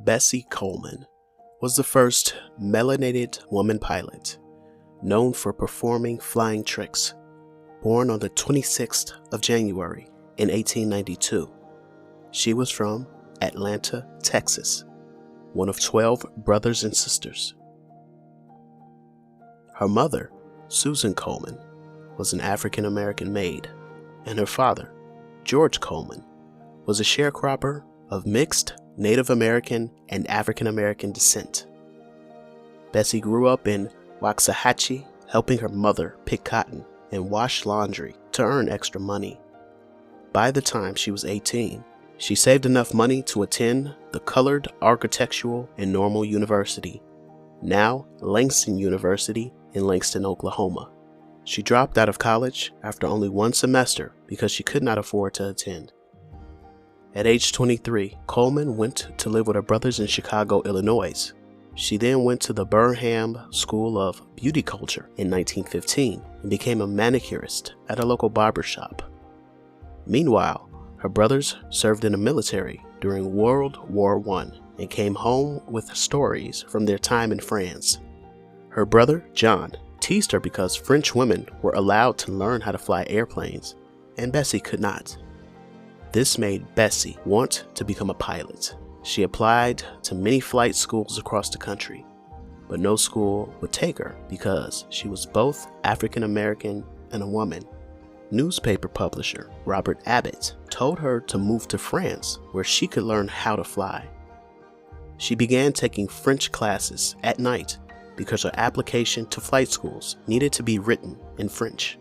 Bessie Coleman was the first melanated woman pilot, known for performing flying tricks. Born on the 26th of January in 1892, she was from Atlanta, Texas, one of 12 brothers and sisters. Her mother, Susan Coleman, was an African-American maid, and her father, George Coleman, was a sharecropper of mixed Native American and African-American descent. Bessie grew up in Waxahachie, helping her mother pick cotton and wash laundry to earn extra money. By the time she was 18, she saved enough money to attend the Colored Architectural and Normal University, now Langston University in Langston, Oklahoma. She dropped out of college after only one semester because she could not afford to attend. At age 23, Coleman went to live with her brothers in Chicago, Illinois. She then went to the Burnham School of Beauty Culture in 1915 and became a manicurist at a local barber shop. Meanwhile, her brothers served in the military during World War I and came home with stories from their time in France. Her brother, John, teased her because French women were allowed to learn how to fly airplanes, and Bessie could not. This made Bessie want to become a pilot. She applied to many flight schools across the country, but no school would take her because she was both African American and a woman. Newspaper publisher Robert Abbott told her to move to France where she could learn how to fly. She began taking French classes at night because her application to flight schools needed to be written in French.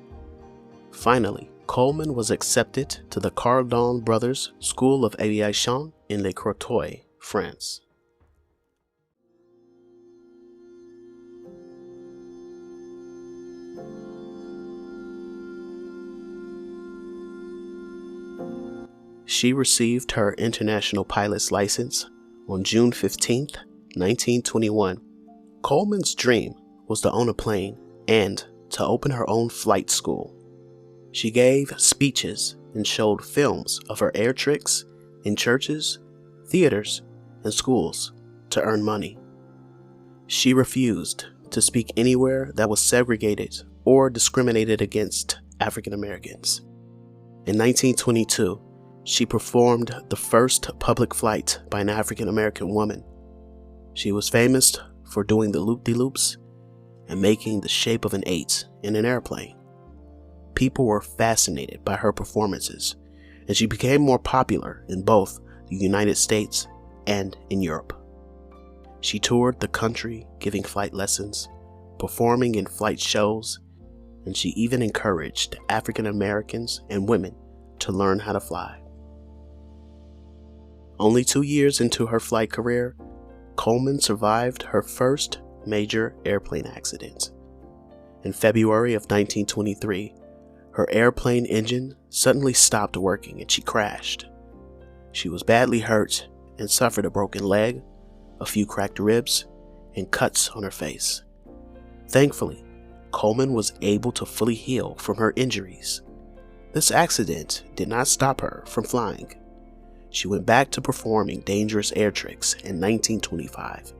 Finally, Coleman was accepted to the Cardon Brothers School of Aviation in Le Crotoy, France. She received her international pilot's license on June 15, 1921. Coleman's dream was to own a plane and to open her own flight school. She gave speeches and showed films of her air tricks in churches, theaters, and schools to earn money. She refused to speak anywhere that was segregated or discriminated against African Americans. In 1922, she performed the first public flight by an African American woman. She was famous for doing the loop-de-loops and making the shape of an 8 in an airplane. People were fascinated by her performances, and she became more popular in both the United States and in Europe. She toured the country giving flight lessons, performing in flight shows, and she even encouraged African Americans and women to learn how to fly. Only 2 years into her flight career, Coleman survived her first major airplane accident. In February of 1923, her airplane engine suddenly stopped working and she crashed. She was badly hurt and suffered a broken leg, a few cracked ribs, and cuts on her face. Thankfully, Coleman was able to fully heal from her injuries. This accident did not stop her from flying. She went back to performing dangerous air tricks in 1925.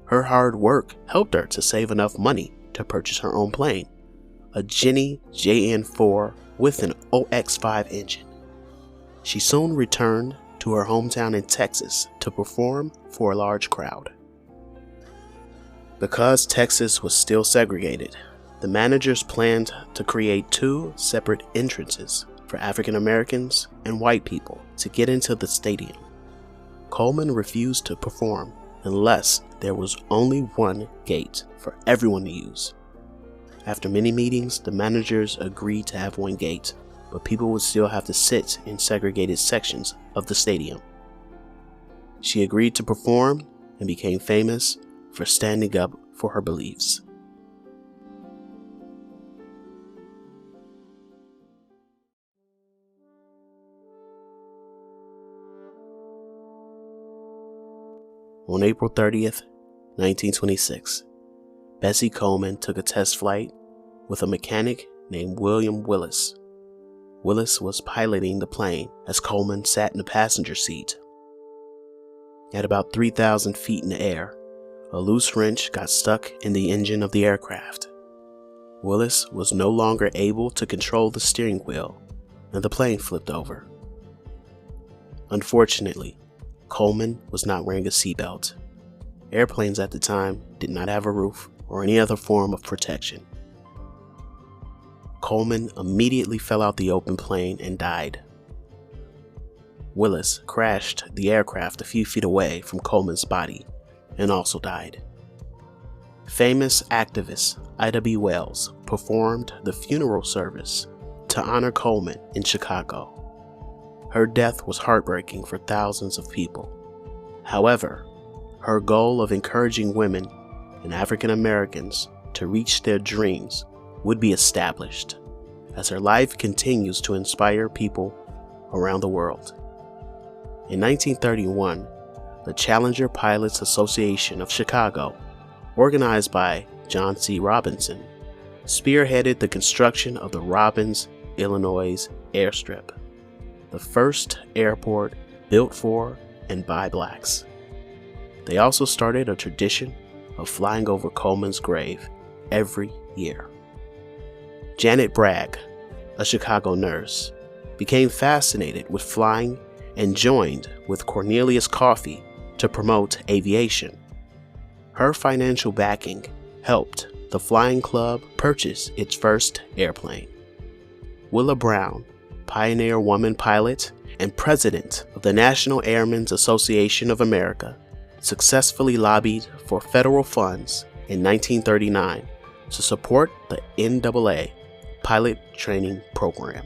Her hard work helped her to save enough money to purchase her own plane, a Jenny JN4 with an OX5 engine. She soon returned to her hometown in Texas to perform for a large crowd. Because Texas was still segregated, the managers planned to create 2 separate entrances for African Americans and white people to get into the stadium. Coleman refused to perform unless there was only one gate for everyone to use. After many meetings, the managers agreed to have one gate, but people would still have to sit in segregated sections of the stadium. She agreed to perform and became famous for standing up for her beliefs. On April 30th, 1926, Bessie Coleman took a test flight with a mechanic named William Willis. Willis was piloting the plane as Coleman sat in the passenger seat. At about 3,000 feet in the air, a loose wrench got stuck in the engine of the aircraft. Willis was no longer able to control the steering wheel, and the plane flipped over. Unfortunately, Coleman was not wearing a seatbelt. Airplanes at the time did not have a roof or any other form of protection. Coleman immediately fell out the open plane and died. Willis crashed the aircraft a few feet away from Coleman's body and also died. Famous activist Ida B. Wells performed the funeral service to honor Coleman in Chicago. Her death was heartbreaking for thousands of people. However, her goal of encouraging women and African Americans to reach their dreams would be established, as her life continues to inspire people around the world. In 1931, the Challenger Pilots Association of Chicago, organized by John C. Robinson, spearheaded the construction of the Robbins, Illinois airstrip, the first airport built for and by blacks. They also started a tradition of flying over Coleman's grave every year. Janet Bragg, a Chicago nurse, became fascinated with flying and joined with Cornelius Coffey to promote aviation. Her financial backing helped the Flying Club purchase its first airplane. Willa Brown, pioneer woman pilot and president of the National Airmen's Association of America, successfully lobbied for federal funds in 1939 to support the NAA pilot training program.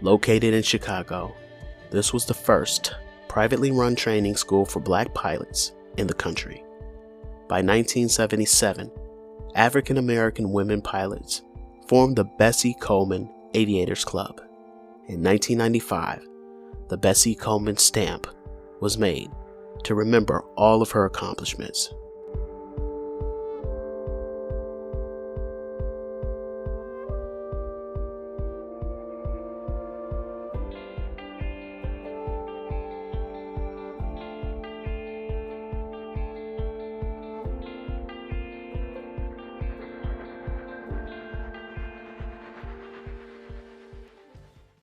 Located in Chicago, this was the first privately run training school for black pilots in the country. By 1977, African American women pilots formed the Bessie Coleman Aviators Club. In 1995, the Bessie Coleman stamp was made to remember all of her accomplishments.